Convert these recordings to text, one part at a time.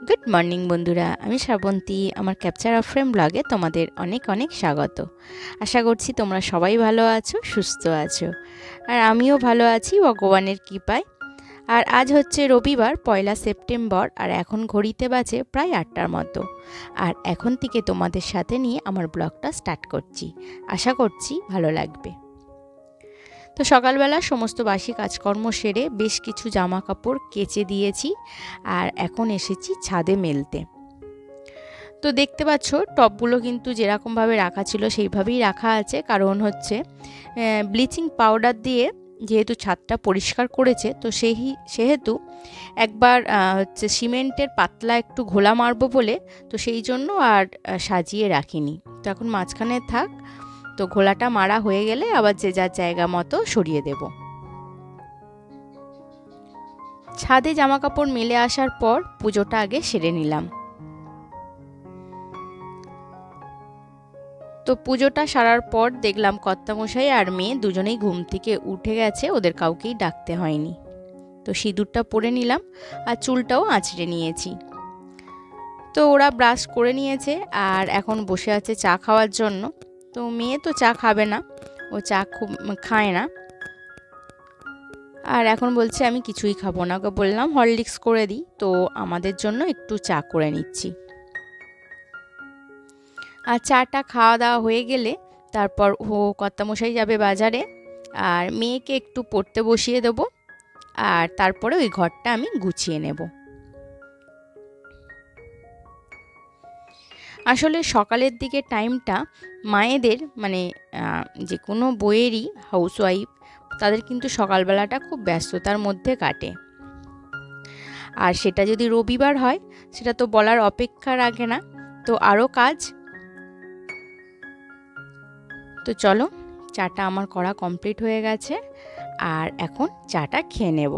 Good morning বন্ধুরা, আমি শ্রাবন্তী। আমার ক্যাপচার অফ ফ্রেম ব্লগে তোমাদের অনেক অনেক স্বাগত। আশা করছি তোমরা সবাই ভালো আছো, সুস্থ আছো, আর আমিও ভালো আছি ভগবানের কৃপায়। আর আজ হচ্ছে রবিবার, 1 সেপ্টেম্বর, আর এখন ঘড়িতে বাজে প্রায় 8টার মতো। আর এখন থেকে তোমাদের সাথে নিয়ে আমার ব্লগটা স্টার্ট করছি। আশা করছি ভালো লাগবে। তো সকালবেলা সমস্ত বাসি কাজকর্ম সেরে বেশ কিছু জামা কাপড় কেচে দিয়েছি, আর এখন এসেছি ছাদে মেলতে। তো দেখতে পাচ্ছ টবগুলো কিন্তু যেরকমভাবে রাখা ছিল সেইভাবেই রাখা আছে, কারণ হচ্ছে ব্লিচিং পাউডার দিয়ে যেহেতু ছাদটা পরিষ্কার করেছে, তো সেহেতু একবার হচ্ছে সিমেন্টের পাতলা একটু ঘোলা মারবো বলে, তো সেই জন্য আর সাজিয়ে রাখিনি। তো এখন মাঝখানে থাক, তো ঘোলাটা মারা হয়ে গেলে আবার যে যার জায়গা মতো সরিয়ে দেব। ছাদে জামা কাপড় মেলে আসার পর পুজোটা আগে সেরে নিলাম। তো পুজোটা সারার পর দেখলাম কর্তামশাই আর মেয়ে দুজনেই ঘুম থেকে উঠে গেছে, ওদের কাউকেই ডাকতে হয়নি। তো সিঁদুরটা পরে নিলাম আর চুলটাও আঁচড়ে নিয়েছি। তো ওরা ব্রাশ করে নিয়েছে আর এখন বসে আছে চা খাওয়ার জন্য। তো মেয়ে তো চা খাবে না, ও চা খুব খায় না। আর এখন বলছে আমি কিছুই খাবো না। ওকে বললাম হরলিক্স করে দিই, তো আমাদের জন্য একটু চা করে নিচ্ছি। আর চাটা খাওয়া দাওয়া হয়ে গেলে তারপর ও কর্তামশাই যাবে বাজারে, আর মেয়েকে একটু পড়তে বসিয়ে দেবো, আর তারপরে ওই ঘরটা আমি গুছিয়ে নেব। আসলে সকালের দিকে টাইমটা মায়েদের, মানে যে কোনো বইয়েরই হাউসওয়াইফ, তাদের কিন্তু সকালবেলাটা খুব ব্যস্ততার মধ্যে কাটে। আর সেটা যদি রবিবার হয়, সেটা তো বলার অপেক্ষা রাখে না, তো আরও কাজ। তো চলো, চাটা আমার করা কমপ্লিট হয়ে গেছে, আর এখন চাটা খেয়ে নেব।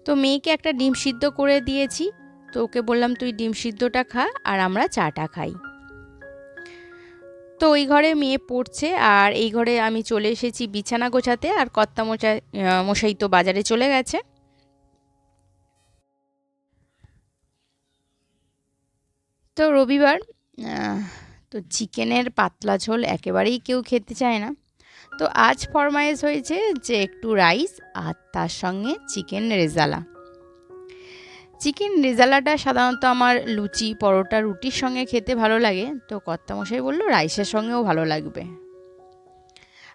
তো মেয়েকে একটা ডিম সিদ্ধ করে দিয়েছি, তো ওকে বললাম তুই ডিম সিদ্ধটা খা আর আমরা চাটা খাই। তো ওই ঘরে মেয়ে পড়ছে, আর এই ঘরে আমি চলে এসেছি বিছানা গোছাতে, আর মশাই তো বাজারে চলে গেছে। তো রবিবার, তো চিকেনের পাতলা ঝোল একেবারেই কেউ খেতে চায় না। তো আজ ফরমাইশ হয়েছে যে একটু রাইস আর তার সঙ্গে চিকেন রেজালা। চিকেন রেজালাটা সাধারণত আমার লুচি, পরোটা, রুটির সঙ্গে খেতে ভালো লাগে, তো কর্তামশাই বললো রাইসের সঙ্গেও ভালো লাগবে।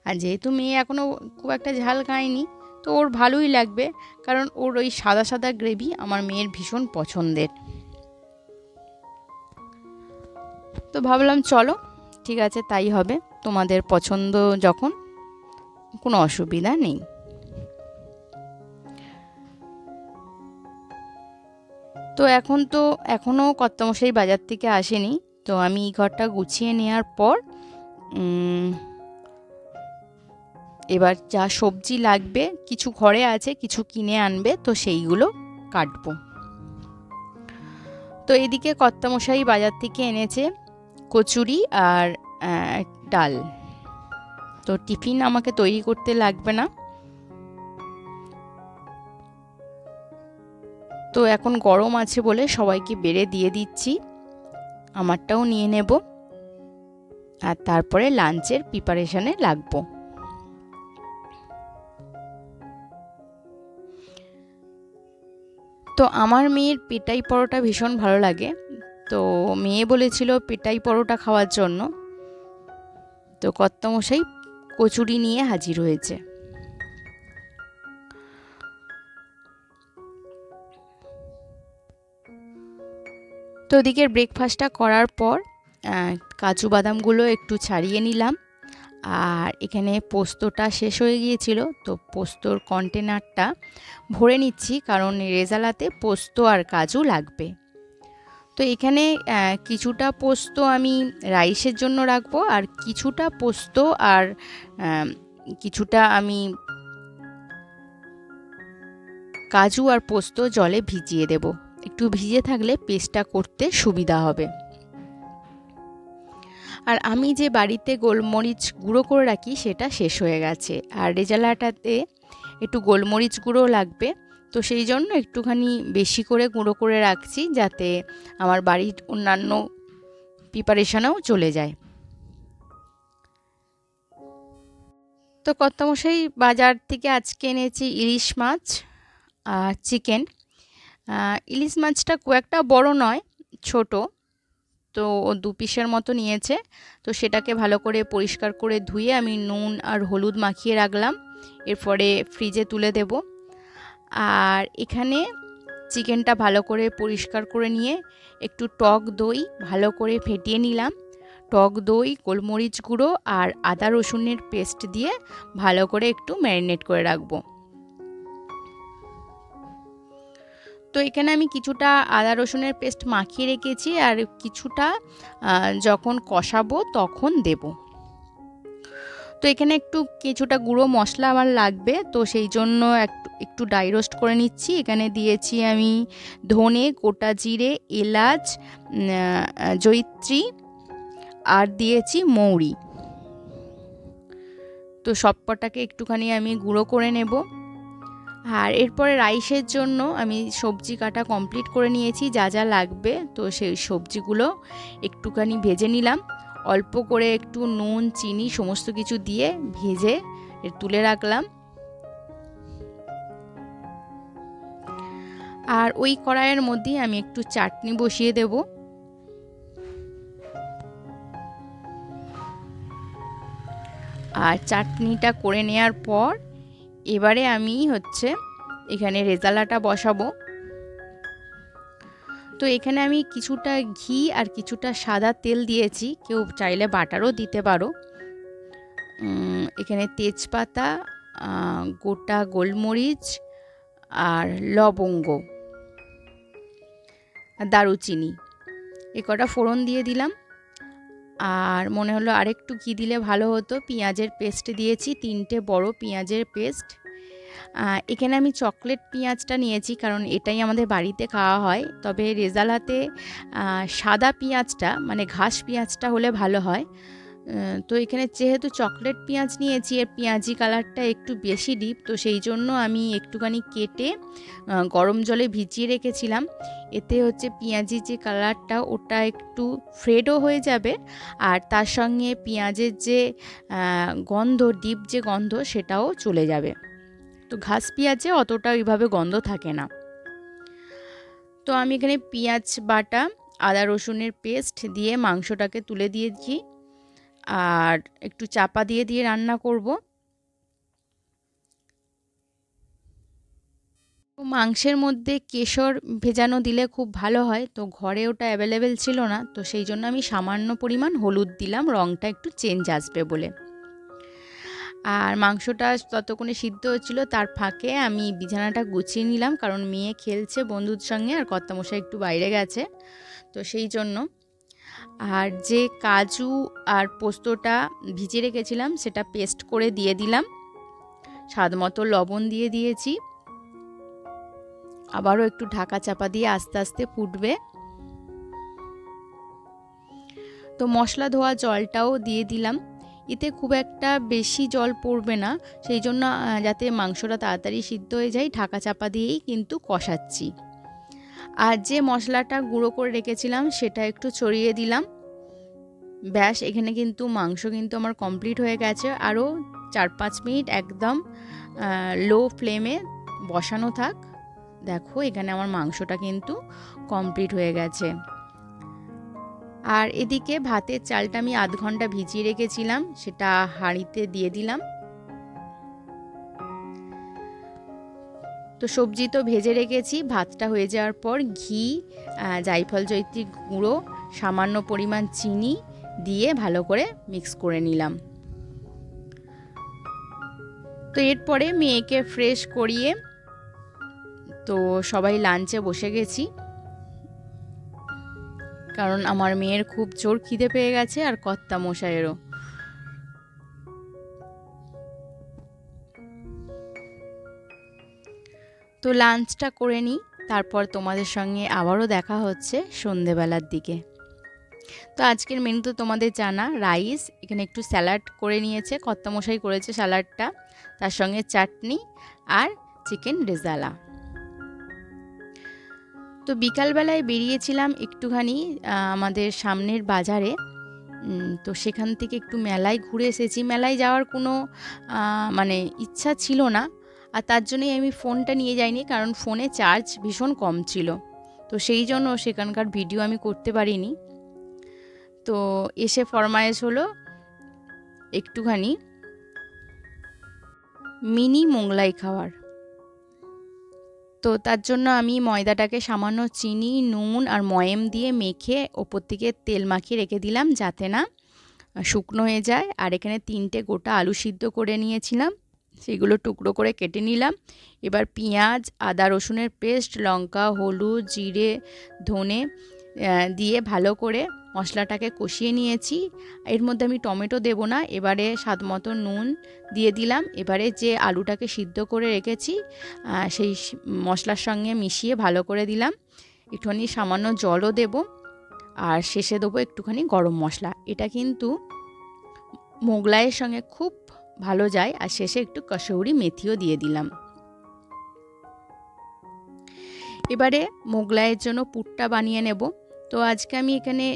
আর যেহেতু মেয়ে এখনও খুব একটা ঝাল খায়নি, তো ওর ভালোই লাগবে, কারণ ওর ওই সাদা সাদা গ্রেভি আমার মেয়ের ভীষণ পছন্দের। তো ভাবলাম চলো ঠিক আছে, তাই হবে, তোমাদের পছন্দ যখন, কোনো অসুবিধা নেই। তো এখনও কর্তামশাই বাজার থেকে আসেনি, তো আমি এই ঘরটা গুছিয়ে নেওয়ার পর এবার যা সবজি লাগবে কিছু ঘরে আছে, কিছু কিনে আনবে, তো সেইগুলো কাটবো। তো এদিকে কর্তামশাই বাজার থেকে এনেছে কচুরি আর ডাল। তো টিফিন আমাকে তৈরি করতে লাগবে না। তো এখন গরম আছে বলে সবাইকে বেড়ে দিয়ে দিচ্ছি, আমারটাও নিয়ে নেব, আর তারপরে লাঞ্চের প্রিপারেশনে লাগবো। তো আমার মেয়ের পেটাই পরোটা ভীষণ ভালো লাগে, তো মেয়ে বলেছিল পেটাই পরোটা খাওয়ার জন্য। তো কর্তামশাই কচুরি নিয়ে হাজির হয়েছে। তো ওদিকের ব্রেকফাস্টটা করার পর কাজু বাদামগুলো একটু ছাড়িয়ে নিলাম, আর এখানে পোস্তটা শেষ হয়ে গিয়েছিল, তো পোস্তর কন্টেনারটা ভরে নিচ্ছি, কারণ রেজালাতে পোস্ত আর কাজু লাগবে। তো এখানে কিছুটা পোস্ত আমি রাইসের জন্য রাখবো, আর কিছুটা পোস্ত আর কিছুটা আমি কাজু আর পোস্ত জলে ভিজিয়ে দেব। একটু ভিজে থাকলে পেস্টটা করতে সুবিধা হবে। আর আমি যে বাড়িতে গোলমরিচ গুঁড়ো করে রাখি সেটা শেষ হয়ে গেছে, আর রেজালাটাতে একটু গোলমরিচ গুঁড়ো লাগবে, তো সেই জন্য একটুখানি বেশি করে গুঁড়ো করে রাখছি যাতে আমার বাড়ির অন্যান্য প্রিপারেশনেও চলে যায়। তো কর্তামশাই বাজার থেকে আজকে এনেছি ইলিশ মাছ আর চিকেন। ইলিশ মাছটা খুব একটা বড় নয়, ছোট, তো ও 2 পিসের মতো নিয়েছে। তো সেটাকে ভালো করে পরিষ্কার করে ধুয়ে আমি নুন আর হলুদ মাখিয়ে রাখলাম, এরপরে ফ্রিজে তুলে দেব। আর এখানে চিকেনটা ভালো করে পরিষ্কার করে নিয়ে একটু টক দই ভালো করে ফেটিয়ে নিলাম। টক দই, গোলমরিচ গুঁড়ো আর আদা রসুনের পেস্ট দিয়ে ভালো করে একটু ম্যারিনেট করে রাখবো। তো এখানে আমি কিছুটা আদা রসুনের পেস্ট মাখিয়ে রেখেছি আর কিছুটা যখন কষাবো তখন দেব। তো এখানে কিছুটা গুঁড়ো মশলা আমার লাগবে, তো সেই জন্য একটু ড্রাই রোস্ট করে নিচ্ছি। এখানে দিয়েছি আমি ধনে, গোটা জিরে, এলাচ, জয়িত্রী আর দিয়েছি মৌরি। তো সবকটাকে একটুখানি আমি গুঁড়ো করে নেব। আর এরপরে রাইসের জন্য আমি সবজি কাটা কমপ্লিট করে নিয়েছি, যা যা লাগবে। তো সেই সবজিগুলো একটুখানি ভেজে নিলাম, অল্প করে একটু নুন, চিনি সমস্ত কিছু দিয়ে ভেজে তুলে রাখলাম। আর ওই কড়াইয়ের মধ্যে আমি একটু চাটনি বসিয়ে দেব। আর চাটনিটা করে নেওয়ার পর এবারে আমি এখানে রেজালাটা বসাবো। তো এখানে আমি কিছুটা ঘি আর কিছুটা সাদা তেল দিয়েছি, কেউ চাইলে বাটারও দিতে পারো। এখানে তেজপাতা, গোটা গোলমরিচ আর লবঙ্গ আর দারুচিনি এ কটা ফোড়ন দিয়ে দিলাম। আর মনে হলো আরেকটু ঘি দিলে ভালো হতো। পেঁয়াজের পেস্ট দিয়েছি, 3টে বড় পেঁয়াজের পেস্ট। এখানে আমি চকলেট পেঁয়াজটা নিয়েছি কারণ এটাই আমাদের বাড়িতে খাওয়া হয়, তবে রেজালাতে সাদা পেঁয়াজটা মানে ঘাস পেঁয়াজটা হলে ভালো হয়। তো এখানে যেহেতু চকলেট পেঁয়াজ নিয়েছি, এর পেঁয়াজি কালারটা একটু বেশি ডিপ, তো সেই জন্য আমি একটুখানি কেটে গরম জলে ভিজিয়ে রেখেছিলাম। এতে পেঁয়াজি যে কালারটা ওটা একটু ফ্রেডও হয়ে যাবে, আর তার সঙ্গে পেঁয়াজের যে গন্ধ, ডিপ যে গন্ধ, সেটাও চলে যাবে। তো ঘাস পেঁয়াজে অতটা ওইভাবে গন্ধ থাকে না। তো আমি এখানে পেঁয়াজ বাটা, আদা রসুনের পেস্ট দিয়ে মাংসটাকে তুলে দিয়েছি আর একটু চাপা দিয়ে দিয়ে রান্না করব। তো মাংসের মধ্যে কেশর ভেজানো দিলে খুব ভালো হয়, তো ঘরে ওটা অ্যাভেলেবেল ছিল না, তো সেই জন্য আমি সামান্য পরিমাণ হলুদ দিলাম, রঙটা একটু চেঞ্জ আসবে বলে। আর মাংসটা ততক্ষণে সিদ্ধ হচ্ছিল, তার ফাঁকে আমি বিছানাটা গুছিয়ে নিলাম, কারণ মেয়ে খেলছে বন্ধুর সঙ্গে আর কর্তামশাই একটু বাইরে গেছে, তো সেই জন্য। আর যে কাজু আর পোস্তটা ভিজিয়ে রেখেছিলাম সেটা পেস্ট করে দিয়ে দিলাম, স্বাদ মতো লবণ দিয়ে দিয়েছি। আবারও একটু ঢাকা চাপা দিয়ে আস্তে আস্তে ফুটবে। তো মশলা ধোয়া জলটাও দিয়ে দিলাম, এতে খুব একটা বেশি জল পড়বে না, সেই জন্য যাতে মাংসটা তাড়াতাড়ি সিদ্ধ হয়ে যায় ঢাকা চাপা দিয়েই কিন্তু কষাচ্ছি। আর যে মশলাটা গুঁড়ো করে রেখেছিলাম সেটা একটু ছড়িয়ে দিলাম। ব্যাস, এখানে কিন্তু মাংস কিন্তু আমার কমপ্লিট হয়ে গেছে। আরও 4-5 মিনিট একদম লো ফ্লেমে বসানো থাক। দেখো এখানে আমার মাংসটা কিন্তু কমপ্লিট হয়ে গেছে। আর এদিকে ভাতের চালটা আমি আধ ঘন্টা ভিজিয়ে রেখেছিলাম, সেটা হাঁড়িতে দিয়ে দিলাম। তো সবজি তো ভেজে রেখেছি, ভাতটা হয়ে যাওয়ার পর ঘি, জায়ফল জয়িত্রী গুঁড়ো, সামান্য পরিমাণ চিনি দিয়ে ভালো করে মিক্স করে নিলাম। তো এরপরে মেয়েকে ফ্রেশ করিয়ে তো সবাই লাঞ্চে বসে গেছি, কারণ আমার মেয়ের খুব জোর খিদে পেয়ে গেছে আর কর্তামশাইয়েরও। তো লাঞ্চটা করে নিই, তারপর তোমাদের সঙ্গে আবারও দেখা হচ্ছে সন্ধেবেলার দিকে। তো আজকের মেনু তো তোমাদের জানা, রাইস, এখানে একটু স্যালাড করে নিয়েছে, কর্তামশাই করেছে স্যালাডটা, তার সঙ্গে চাটনি আর চিকেন রেজালা। তো বিকালবেলায় বেরিয়েছিলাম একটুখানি আমাদের সামনের বাজারে। তো সেখান থেকে একটু মেলায় ঘুরে এসেছি। মেলায় যাওয়ার কোনো মানে ইচ্ছা ছিল না, আর তার জন্যই আমি ফোনটা নিয়ে যাইনি, কারণ ফোনে চার্জ ভীষণ কম ছিল। তো সেই জন্য সেখানকার ভিডিও আমি করতে পারিনি। তো এসে ফরমায়েশ হলো একটুখানি মিনি মোগলাই খাওয়ার। তো তার জন্য আমি ময়দাটাকে সামান্য চিনি, নুন আর ময়েম দিয়ে মেখে ওপর থেকে তেল মাখিয়ে রেখে দিলাম, যাতে না শুকনো হয়ে যায়। আর এখানে 3টে গোটা আলু সিদ্ধ করে নিয়েছিলাম, সেগুলো টুকরো করে কেটে নিলাম। এবার পেঁয়াজ, আদা রসুনের পেস্ট, লঙ্কা, হলুদ, জিরে, ধনে দিয়ে ভালো করে মশলাটাকে কষিয়ে নিয়েছি। এর মধ্যে আমি টমেটো দেব না। এবারে স্বাদ মতো নুন দিয়ে দিলাম। এবারে যে আলুটাকে সিদ্ধ করে রেখেছি সেই মশলার সঙ্গে মিশিয়ে ভালো করে দিলাম। একটুখানি সামান্য জলও দেব, আর শেষে দেবো একটুখানি গরম মশলা। এটা কিন্তু মোগলাইয়ের সঙ্গে খুব ভালো যায়। আর শেষে একটু কসৌরি মেথিও দিয়ে দিলাম। এবারে মোগলাইয়ের জন্য পুরটা বানিয়ে নেব। তো আজকে আমি এখানে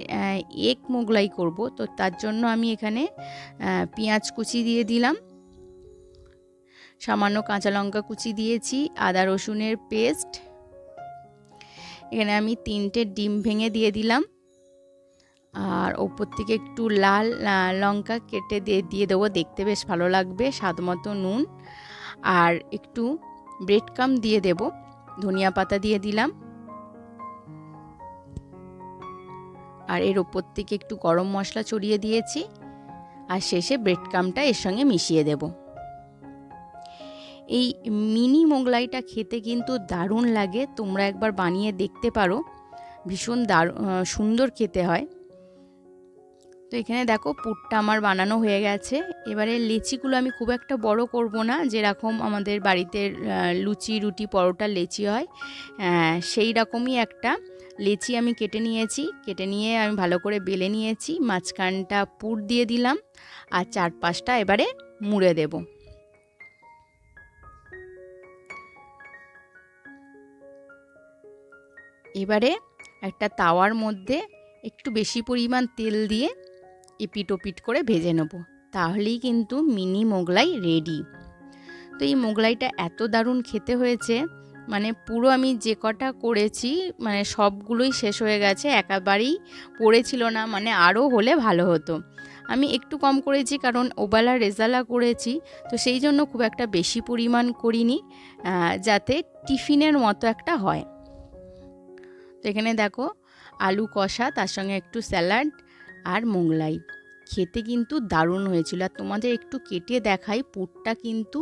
এগ মোগলাই করব। তো তার জন্য আমি এখানে পেঁয়াজ কুচি দিয়ে দিলাম, সামান্য কাঁচা লঙ্কা কুচি দিয়েছি, আদা রসুনের পেস্ট, এখানে আমি 3টে ডিম ভেঙে দিয়ে দিলাম, আর ওপর থেকে একটু লাল লঙ্কা কেটে দিয়ে দেবো, দেখতে বেশ ভালো লাগবে। স্বাদ মতো নুন, আর একটু ব্রেড ক্রাম্ব দিয়ে দেব, ধনিয়া পাতা দিয়ে দিলাম, আর এর ওপর থেকে একটু গরম মশলা ছড়িয়ে দিয়েছি, আর শেষে ব্রেড ক্রাম্বটা এর সঙ্গে মিশিয়ে দেব। এই মিনি মোগলাইটা খেতে কিন্তু দারুণ লাগে, তোমরা একবার বানিয়ে দেখতে পারো, ভীষণ সুন্দর খেতে হয়। তো এখানে দেখো পুরটা আমার বানানো হয়ে গেছে। এবারে লেচিগুলো আমি খুব একটা বড় করব না, যেরকম আমাদের বাড়িতে লুচি, রুটি, পরোটা লেচি হয়, সেই রকমই একটা লেচি আমি কেটে নিয়েছি। কেটে নিয়ে আমি ভালো করে বেলে নিয়েছি, মাঝখানটা পুর দিয়ে দিলাম, আর 4-5টা এবারে মুড়ে দেব। এবারে একটা তাওয়ার মধ্যে একটু বেশি পরিমাণ তেল দিয়ে এপিট ওপিট করে ভেজে নেব, তাহলেই কিন্তু মিনি মোগলাই রেডি। তো এই মোগলাইটা এত দারুণ খেতে হয়েছে, মানে পুরো আমি যে কটা করেছি মানে সবগুলোই শেষ হয়ে গেছে, একেবারেই পড়েছিল না, মানে আরও হলে ভালো হতো। আমি একটু কম করেছি কারণ ওবেলা রেজালা করেছি, তো সেই জন্য খুব একটা বেশি পরিমাণ করিনি, যাতে টিফিনের মতো একটা হয়। তো এখানে দেখো আলু কষা, তার সঙ্গে একটু স্যালাড আর মোগলাই, খেতে কিন্তু দারুণ হয়েছিল। আর তোমাদের একটু কেটে দেখাই, পুরটা কিন্তু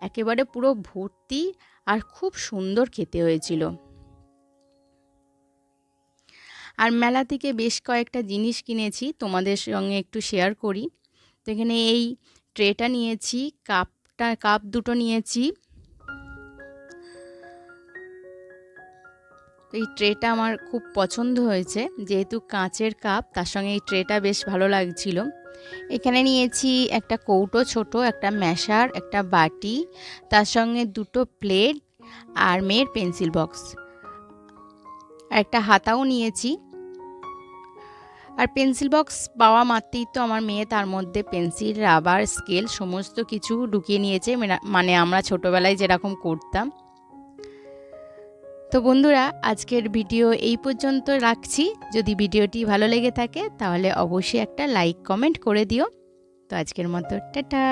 একেবারে পুরো ভর্তি আর খুব সুন্দর খেতে হয়েছিল। আর মেলা থেকে বেশ কয়েকটা জিনিস কিনেছি, তোমাদের সঙ্গে একটু শেয়ার করি। তো এখানে এই ট্রেটা নিয়েছি, কাপ দুটো নিয়েছি। তো এই ট্রেটা আমার খুব পছন্দ হয়েছে, যেহেতু কাঁচের কাপ, তার সঙ্গে এই ট্রেটা বেশ ভালো লাগছিল। এখানে নিয়েছি একটা কৌটো ছোট, একটা ম্যাশার, একটা বাটি, তার সঙ্গে 2টো প্লেট আর মেয়ের পেন্সিল বক্স, আর একটা হাতাও নিয়েছি। আর পেন্সিল বক্স পাওয়া মাত্রই তো আমার মেয়ে তার মধ্যে পেন্সিল, রাবার, স্কেল সমস্ত কিছু ঢুকিয়ে নিয়েছে, মানে আমরা ছোটোবেলায় যেরকম করতাম। তো বন্ধুরা, আজকের ভিডিও এই পর্যন্ত রাখছি। যদি ভিডিওটি ভালো লেগে থাকে তাহলে অবশ্যই একটা লাইক কমেন্ট করে দিও। তো আজকের মতো টাটা।